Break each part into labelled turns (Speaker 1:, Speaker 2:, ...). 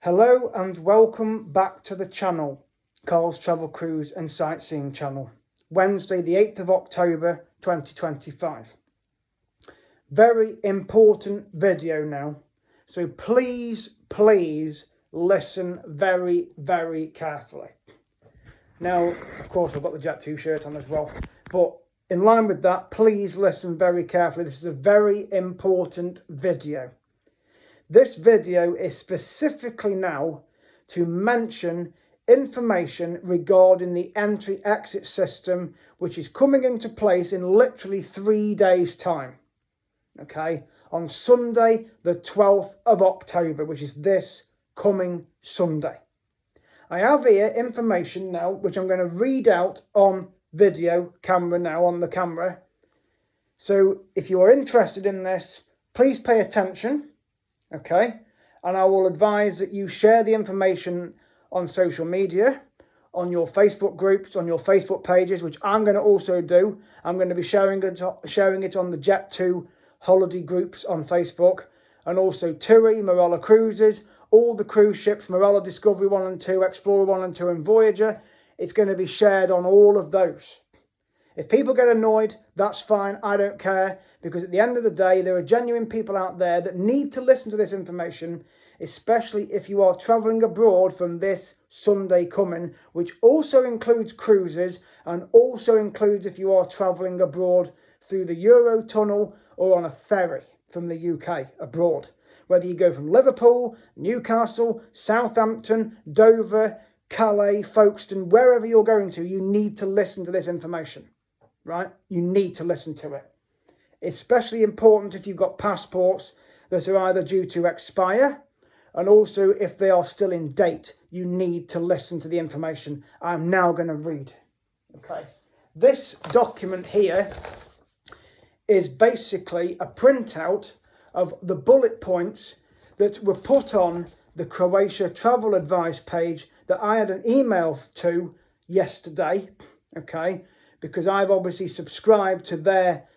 Speaker 1: Hello and welcome back to the channel, Carl's Travel Cruise and Sightseeing channel. Wednesday the 8th of October 2025. Very important video now, so please listen very carefully. Now, of course, I've got the Jet 2 shirt on as well, but in line with that, please listen very carefully. This is a very important video. This video is specifically now to mention information regarding the entry-exit system, which is coming into place in literally 3 days' time. Okay, on Sunday, the 12th of October, which is this coming Sunday. I have here information now, which I'm going to read out on video camera now, on the camera. So if you are interested in this, please pay attention. Okay, and I will advise that you share the information on social media, on your Facebook groups, on your Facebook pages, which I'm going to also do. I'm going to be sharing it on the Jet 2 holiday groups on Facebook, and also TUI, Marella Cruises, all the cruise ships, Marella Discovery 1 and 2, Explorer 1 and 2 and Voyager. It's going to be shared on all of those. If people get annoyed, that's fine, I don't care, because at the end of the day, there are genuine people out there that need to listen to this information, especially if you are travelling abroad from this Sunday coming, which also includes cruises and also includes if you are travelling abroad through the Eurotunnel or on a ferry from the UK abroad. Whether you go from Liverpool, Newcastle, Southampton, Dover, Calais, Folkestone, wherever you're going to, you need to listen to this information. Right? You need to listen to it. It's especially important if you've got passports that are either due to expire, and also if they are still in date, you need to listen to the information I'm now going to read. Okay. This document here is basically a printout of the bullet points that were put on the Croatia travel advice page that I had an email to yesterday. Okay. Because I've obviously subscribed to their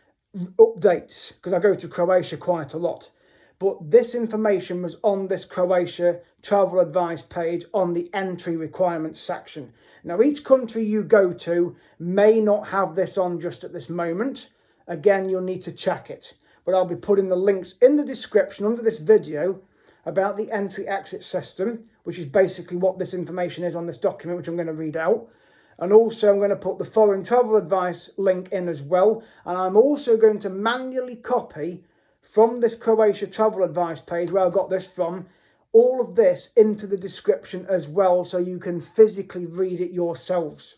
Speaker 1: updates, because I go to Croatia quite a lot. But this information was on this Croatia travel advice page on the entry requirements section. Now, each country you go to may not have this on just at this moment. Again, you'll need to check it. But I'll be putting the links in the description under this video about the entry-exit system, which is basically what this information is on this document, which I'm going to read out. And also I'm going to put the foreign travel advice link in as well. And I'm also going to manually copy from this Croatia travel advice page, where I got this from, all of this into the description as well, so you can physically read it yourselves.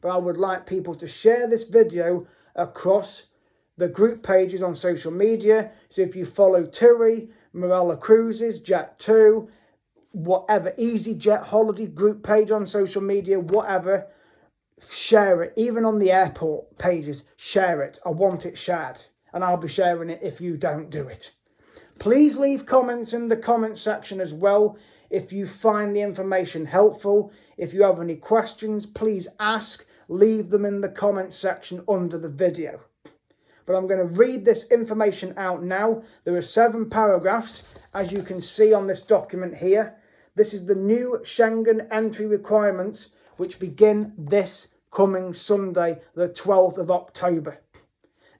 Speaker 1: But I would like people to share this video across the group pages on social media. So if you follow TUI, Marella Cruises, Jet 2, whatever, EasyJet holiday group page on social media, whatever, share it. Even on the airport pages, share it. I want it shared, and I'll be sharing it if you don't do it. Please leave comments in the comment section as well if you find the information helpful. If you have any questions, please ask. Leave them in the comment section under the video. But I'm going to read this information out now. There are 7 paragraphs, as you can see on this document here. This is the new Schengen entry requirements, which begin this coming Sunday, the 12th of October.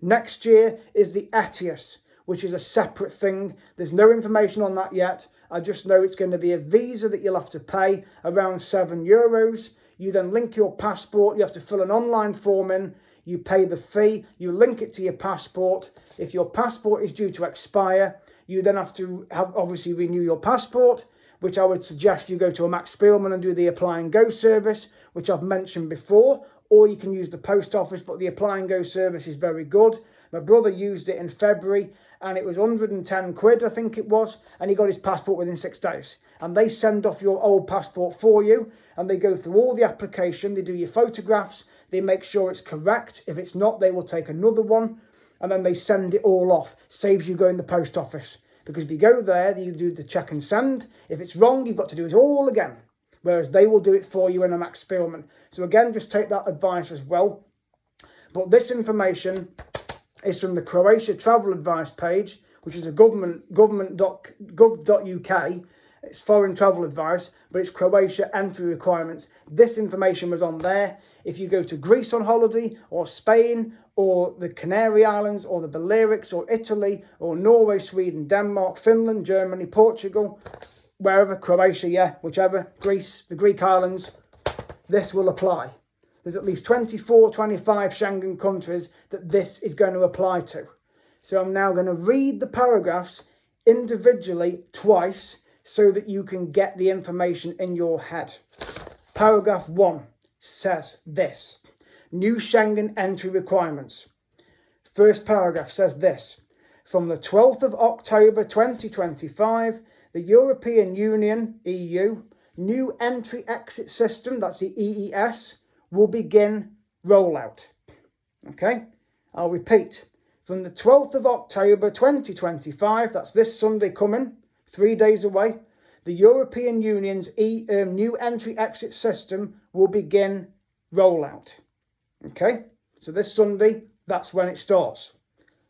Speaker 1: Next year is the ETIAS, which is a separate thing. There's no information on that yet. I just know it's going to be a visa that you'll have to pay around €7. You then link your passport. You have to fill an online form in. You pay the fee. You link it to your passport. If your passport is due to expire, you then have to obviously renew your passport, which I would suggest you go to a Max Spielman and do the Apply and Go service, which I've mentioned before, or you can use the post office, but the Apply and Go service is very good. My brother used it in February, and it was 110 quid, I think it was, and he got his passport within 6 days. And they send off your old passport for you, and they go through all the application, they do your photographs, they make sure it's correct. If it's not, they will take another one, and then they send it all off. Saves you going to the post office. Because if you go there, you do the check and send. If it's wrong, you've got to do it all again. Whereas they will do it for you in a Max Spielman. So again, just take that advice as well. But this information is from the Croatia travel advice page, which is a government.gov.uk. It's foreign travel advice, but it's Croatia entry requirements. This information was on there. If you go to Greece on holiday, or Spain, or the Canary Islands, or the Balearics, or Italy, or Norway, Sweden, Denmark, Finland, Germany, Portugal, wherever, Croatia, yeah, whichever, Greece, the Greek islands, this will apply. There's at least 24, 25 Schengen countries that this is going to apply to. So I'm now going to read the paragraphs individually twice so that you can get the information in your head. Paragraph 1 says this. New Schengen entry requirements. First paragraph says this. From the 12th of October 2025, the European Union, EU, new entry-exit system, that's the EES, will begin rollout. Okay, I'll repeat. From the 12th of October 2025, that's this Sunday coming, 3 days away, the European Union's new entry-exit system will begin rollout. Okay, so this Sunday, that's when it starts.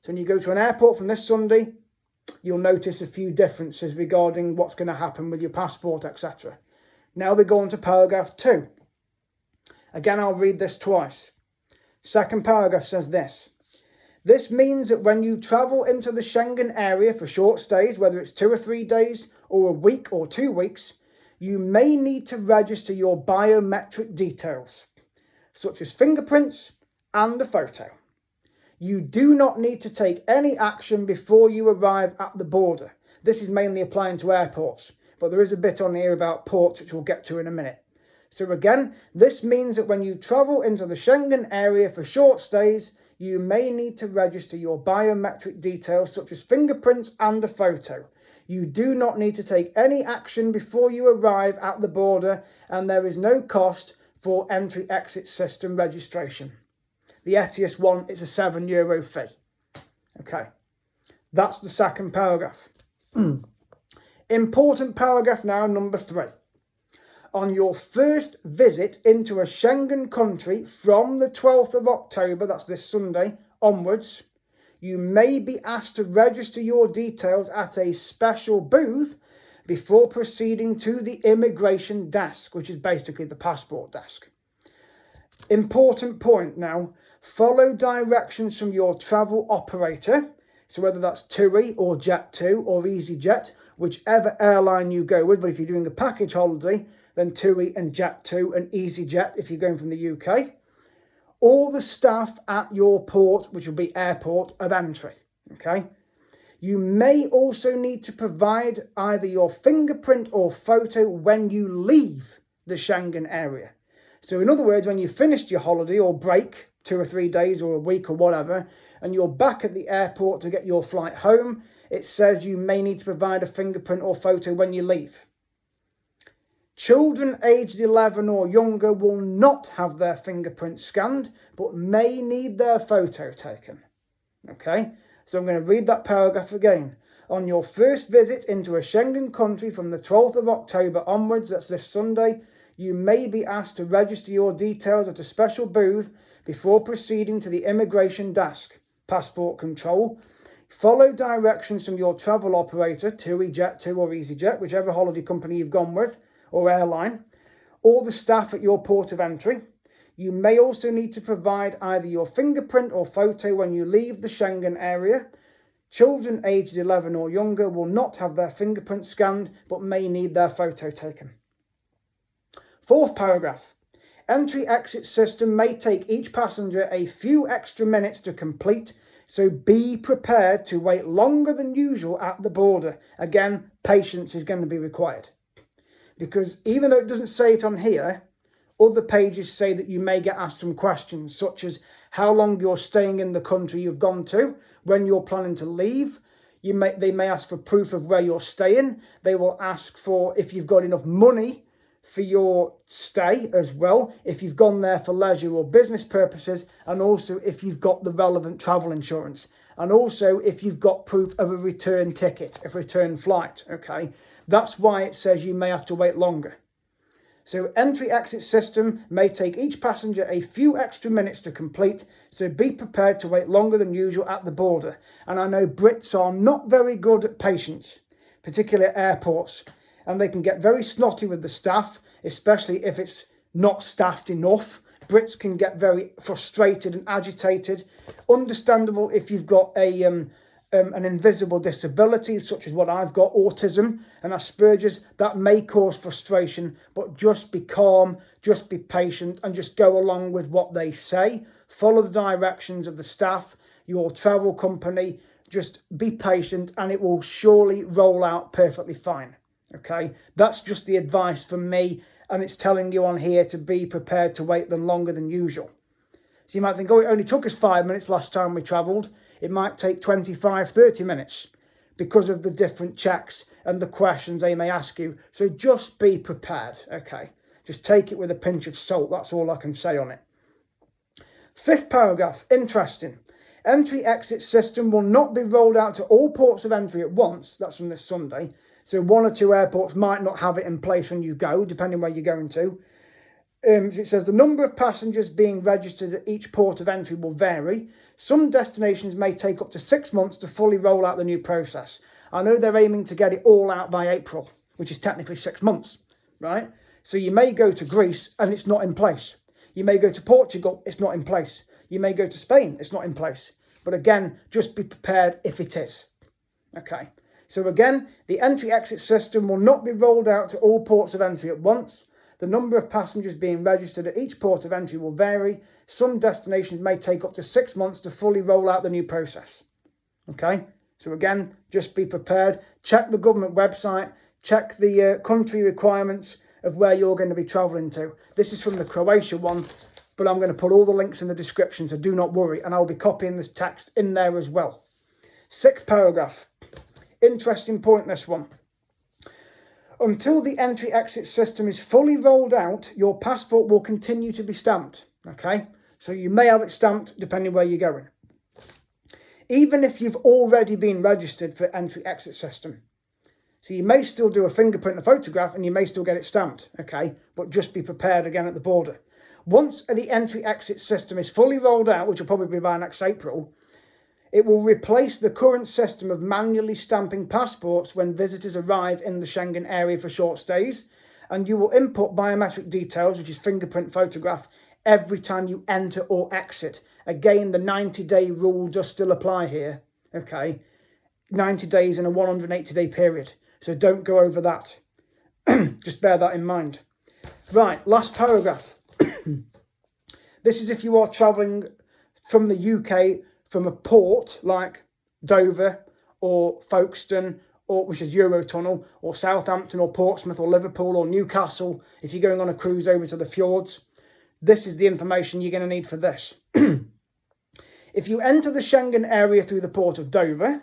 Speaker 1: So when you go to an airport from this Sunday, you'll notice a few differences regarding what's going to happen with your passport, etc. Now we go on to paragraph 2. Again, I'll read this twice. Second paragraph says this. This means that when you travel into the Schengen area for short stays, whether it's 2 or 3 days, or a week or 2 weeks, you may need to register your biometric details, such as fingerprints and a photo. You do not need to take any action before you arrive at the border. This is mainly applying to airports, but there is a bit on here about ports which we'll get to in a minute. So again, this means that when you travel into the Schengen area for short stays, you may need to register your biometric details such as fingerprints and a photo. You do not need to take any action before you arrive at the border, and there is no cost for entry-exit system registration. The ETIAS one is a €7 fee. Okay, that's the second paragraph. Important paragraph now, number 3. On your first visit into a Schengen country from the 12th of October, that's this Sunday, onwards, you may be asked to register your details at a special booth before proceeding to the immigration desk, which is basically the passport desk. Important point now, follow directions from your travel operator, so whether that's TUI or Jet2 or EasyJet, whichever airline you go with, but if you're doing a package holiday, then TUI and Jet2 and EasyJet if you're going from the UK. All the staff at your port, which will be airport of entry, okay? You may also need to provide either your fingerprint or photo when you leave the Schengen area. So in other words, when you've finished your holiday or break, 2 or 3 days or a week or whatever, and you're back at the airport to get your flight home, it says you may need to provide a fingerprint or photo when you leave. Children aged 11 or younger will not have their fingerprints scanned, but may need their photo taken. Okay, so I'm going to read that paragraph again. On your first visit into a Schengen country from the 12th of October onwards, that's this Sunday, you may be asked to register your details at a special booth before proceeding to the immigration desk, passport control. Follow directions from your travel operator, TUI, Jet2 or EasyJet, whichever holiday company you've gone with, or airline, or the staff at your port of entry. You may also need to provide either your fingerprint or photo when you leave the Schengen area. Children aged 11 or younger will not have their fingerprint scanned, but may need their photo taken. Fourth paragraph. Entry-exit system may take each passenger a few extra minutes to complete, so be prepared to wait longer than usual at the border. Again, patience is going to be required. Because even though it doesn't say it on here, other pages say that you may get asked some questions, such as how long you're staying in the country you've gone to, when you're planning to leave. They may ask for proof of where you're staying. They will ask for if you've got enough money for your stay as well, if you've gone there for leisure or business purposes, and also if you've got the relevant travel insurance, and also if you've got proof of a return ticket, a return flight, okay? That's why it says you may have to wait longer. So entry-exit system may take each passenger a few extra minutes to complete, so be prepared to wait longer than usual at the border. And I know Brits are not very good at patience, particularly at airports. and they can get very snotty with the staff, especially if it's not staffed enough. Brits can get very frustrated and agitated. Understandable if you've got an invisible disability, such as what I've got, autism and Asperger's. That may cause frustration, but just be calm, just be patient, and just go along with what they say. Follow the directions of the staff, your travel company. Just be patient, and it will surely roll out perfectly fine. Okay, that's just the advice from me, and it's telling you on here to be prepared to wait longer than usual. So you might think, oh, it only took us 5 minutes last time we travelled. It might take 25, 30 minutes because of the different checks and the questions they may ask you. So just be prepared, okay? Just take it with a pinch of salt. That's all I can say on it. 5th paragraph, interesting. Entry-exit system will not be rolled out to all ports of entry at once. That's from this Sunday. So 1 or 2 airports might not have it in place when you go, depending where you're going to. It says the number of passengers being registered at each port of entry will vary. Some destinations may take up to 6 months to fully roll out the new process. I know they're aiming to get it all out by April, which is technically 6 months, right? So you may go to Greece and it's not in place. You may go to Portugal, it's not in place. You may go to Spain, it's not in place. But again, just be prepared if it is. Okay, so again, the entry-exit system will not be rolled out to all ports of entry at once. The number of passengers being registered at each port of entry will vary. Some destinations may take up to 6 months to fully roll out the new process. Okay, so again, just be prepared. Check the government website. Check the country requirements of where you're going to be travelling to. This is from the Croatia one, but I'm going to put all the links in the description, so do not worry. And I'll be copying this text in there as well. 6th paragraph. Interesting point, this one. Until the entry-exit system is fully rolled out, your passport will continue to be stamped. Okay, so you may have it stamped depending where you're going. Even if you've already been registered for entry-exit system. So you may still do a fingerprint, a photograph, and you may still get it stamped. Okay, but just be prepared again at the border. Once the entry-exit system is fully rolled out, which will probably be by next April, it will replace the current system of manually stamping passports when visitors arrive in the Schengen area for short stays, and you will input biometric details, which is fingerprint, photograph, every time you enter or exit. Again, the 90-day rule does still apply here, okay? 90 days in a 180-day period, so don't go over that. Just bear that in mind. Right, last paragraph. This is if you are travelling from the UK from a port like Dover or Folkestone, or which is Eurotunnel, or Southampton or Portsmouth or Liverpool or Newcastle, if you're going on a cruise over to the fjords. This is the information you're going to need for this. If you enter the Schengen area through the port of Dover,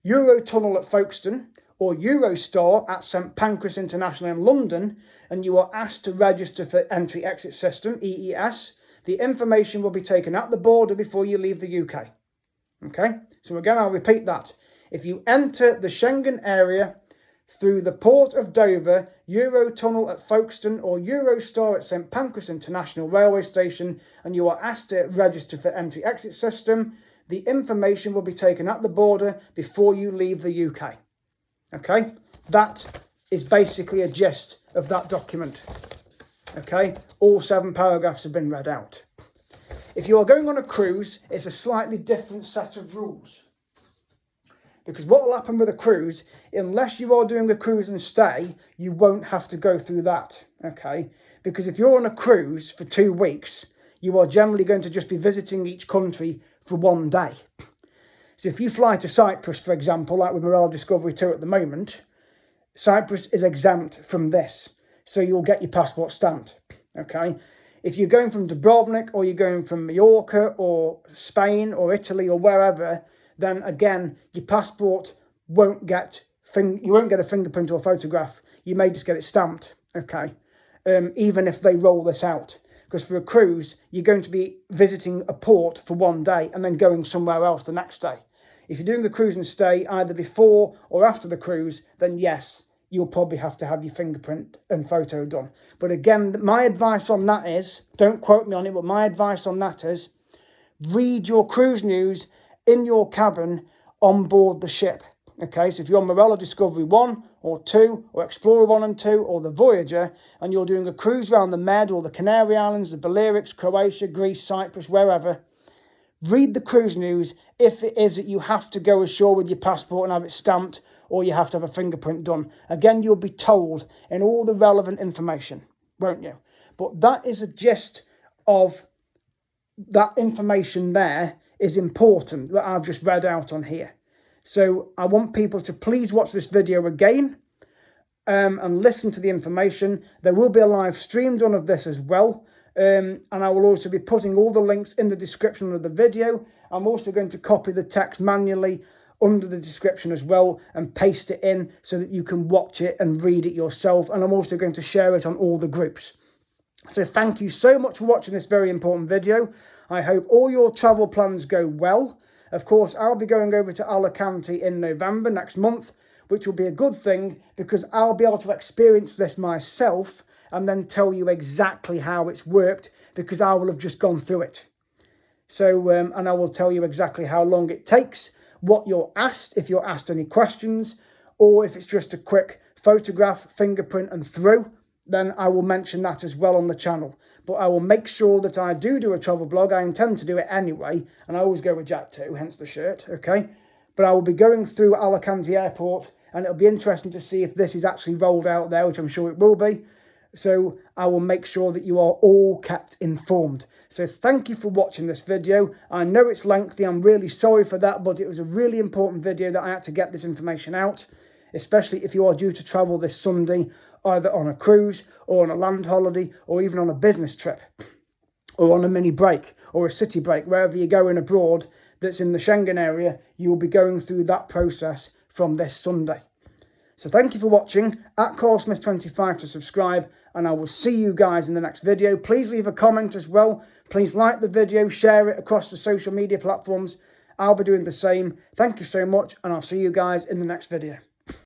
Speaker 1: Eurotunnel at Folkestone, or Eurostar at St Pancras International in London, and you are asked to register for entry-exit system, EES, the information will be taken at the border before you leave the UK. Okay, so again, I'll repeat that. If you enter the Schengen area through the port of Dover, Eurotunnel at Folkestone, or Eurostar at St Pancras International Railway Station, and you are asked to register for entry-exit system, the information will be taken at the border before you leave the UK. Okay, that is basically a gist of that document. Okay, all 7 paragraphs have been read out. If you are going on a cruise, it's a slightly different set of rules. Because what will happen with a cruise, unless you are doing a cruise and stay, you won't have to go through that. Okay, because if you're on a cruise for 2 weeks, you are generally going to just be visiting each country for 1 day. So if you fly to Cyprus, for example, like with Morale Discovery 2 at the moment, Cyprus is exempt from this. So you'll get your passport stamped, okay? If you're going from Dubrovnik, or you're going from Mallorca or Spain or Italy or wherever, then again, your passport won't get, you won't get a fingerprint or photograph. You may just get it stamped, okay? Even if they roll this out. Because for a cruise, you're going to be visiting a port for 1 day and then going somewhere else the next day. If you're doing a cruise and stay either before or after the cruise, then yes, you'll probably have to have your fingerprint and photo done. But again, my advice on that is, don't quote me on it, but my advice on that is, read your cruise news in your cabin on board the ship. Okay, so if you're on Morella Discovery 1 or 2, or Explorer 1 and 2, or the Voyager, and you're doing a cruise around the Med or the Canary Islands, the Balearics, Croatia, Greece, Cyprus, wherever, read the cruise news if it is that you have to go ashore with your passport and have it stamped, or you have to have a fingerprint done. Again, you'll be told in all the relevant information, won't you? But that is a gist of that information there is important that I've just read out on here. So I want people to please watch this video again and listen to the information. There will be a live stream done of this as well. And I will also be putting all the links in the description of the video. I'm also going to copy the text manually under the description as well and paste it in so that you can watch it and read it yourself. And I'm also going to share it on all the groups. So thank you so much for watching this very important video. I hope all your travel plans go well. Of course, I'll be going over to Alicante in November next month, which will be a good thing because I'll be able to experience this myself and then tell you exactly how it's worked because I will have just gone through it. So, and I will tell you exactly how long it takes, what you're asked, if you're asked any questions, or if it's just a quick photograph, fingerprint and through, then I will mention that as well on the channel. But I will make sure that I do a travel blog. I intend to do it anyway, and I always go with Jack too, hence the shirt, okay? But I will be going through Alicante Airport, and it'll be interesting to see if this is actually rolled out there, which I'm sure it will be. So I will make sure that you are all kept informed. So thank you for watching this video. I know it's lengthy, I'm really sorry for that, but it was a really important video that I had to get this information out, especially if you are due to travel this Sunday, either on a cruise or on a land holiday or even on a business trip or on a mini break or a city break, wherever you're going abroad that's in the Schengen area, you will be going through that process from this Sunday. So thank you for watching. At CarlSmith25 to subscribe, and I will see you guys in the next video. Please leave a comment as well. Please like the video, share it across the social media platforms. I'll be doing the same. Thank you so much, and I'll see you guys in the next video.